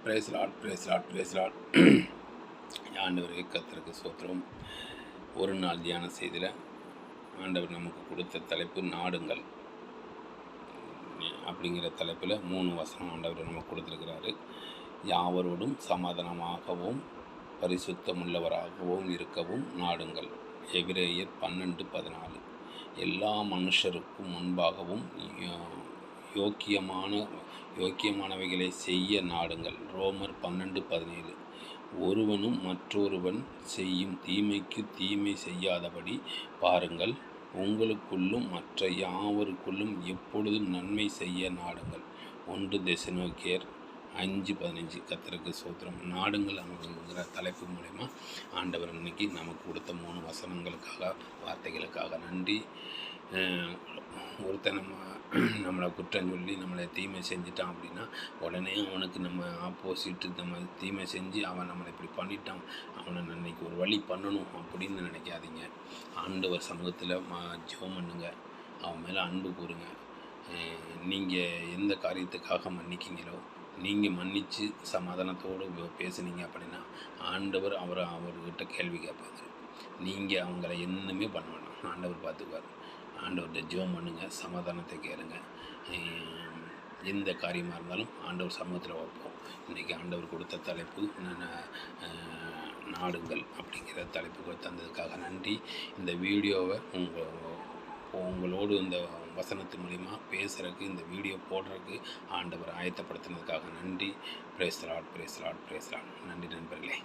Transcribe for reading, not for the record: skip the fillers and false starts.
Brace lord, praise lord, praise lord. ஆண்டவரே கர்த்தருக்கு ஸ்தோத்திரம். ஒரு நாள் தியான செய்தியில் ஆண்டவர் நமக்கு கொடுத்த தலைப்பு நாடுங்கள் அப்படிங்கிற தலைப்பில் 3 வசனம் ஆண்டவர் நமக்கு கொடுத்துருக்கிறாரு. யாவரோடும் சமாதானமாகவும் பரிசுத்தமுள்ளவராகவும் இருக்கவும் நாடுங்கள். எபிரேயர் 12:14. எல்லா மனுஷருக்கும் முன்பாகவும் யோக்கியமானவைகளை செய்ய நாடுங்கள். ரோமர் 12:17. ஒருவனும் மற்றொருவன் செய்யும் தீமைக்கு தீமை செய்யாதபடி பாருங்கள். உங்களுக்குள்ளும் மற்ற யாவருக்குள்ளும் எப்பொழுதும் நன்மை செய்ய நாடுங்கள். 1 தெசலோனிக்கேயர் 5:15. கர்த்தருக்கு ஸ்தோத்திரம். நாடுங்கள் அப்படிங்கிற தலைப்பு மூலமா ஆண்டவர் இன்னைக்கு நமக்கு கொடுத்த 3 வசனங்களுக்காக, வார்த்தைகளுக்காக நன்றி. ஒருத்தன் நம்மளை குற்றம் சொல்லி நம்மளை தீமை செஞ்சிட்டான் அப்படின்னா உடனே அவனுக்கு நம்ம ஆப்போசிட்டு நம்ம தீமை செஞ்சு அவன் நம்மளை இப்படி பண்ணிட்டான், அவனை இன்னைக்கு ஒரு வழி பண்ணணும் அப்படின்னு நினைக்காதீங்க. ஆண்டவர் சமூகத்தில் ஜெபம் பண்ணுங்க, அவன் மேலே அன்பு கூறுங்க. நீங்கள் எந்த காரியத்துக்காக மன்னிக்கிங்களோ நீங்கள் மன்னித்து சமாதானத்தோடு பேசுனீங்க அப்படின்னா ஆண்டவர் அவர்கிட்ட கேள்வி கேட்பாரு. நீங்கள் அவங்கள என்னமே பண்ண வேண்டாம், ஆண்டவர் பார்த்துக்குவார். ஆண்டவர்கிட்ட ஜெபம் பண்ணுங்க, சமாதானத்தை கேளுங்க. எந்த காரியமாக இருந்தாலும் ஆண்டவர் சமூகத்தில் வைப்போம். இன்றைக்கி ஆண்டவர் கொடுத்த தலைப்பு நாடுங்கள் அப்படிங்கிற தலைப்புக்கு தந்ததுக்காக நன்றி. இந்த வீடியோவை உங்களோடு இந்த வசனத்து மூலிமா பேசுகிறதுக்கு, இந்த வீடியோ போடுறதுக்கு ஆண்டவர் ஆயத்தப்படுத்தினதுக்காக நன்றி. Praise lord, praise lord, praise lord. நன்றி நண்பர்களே.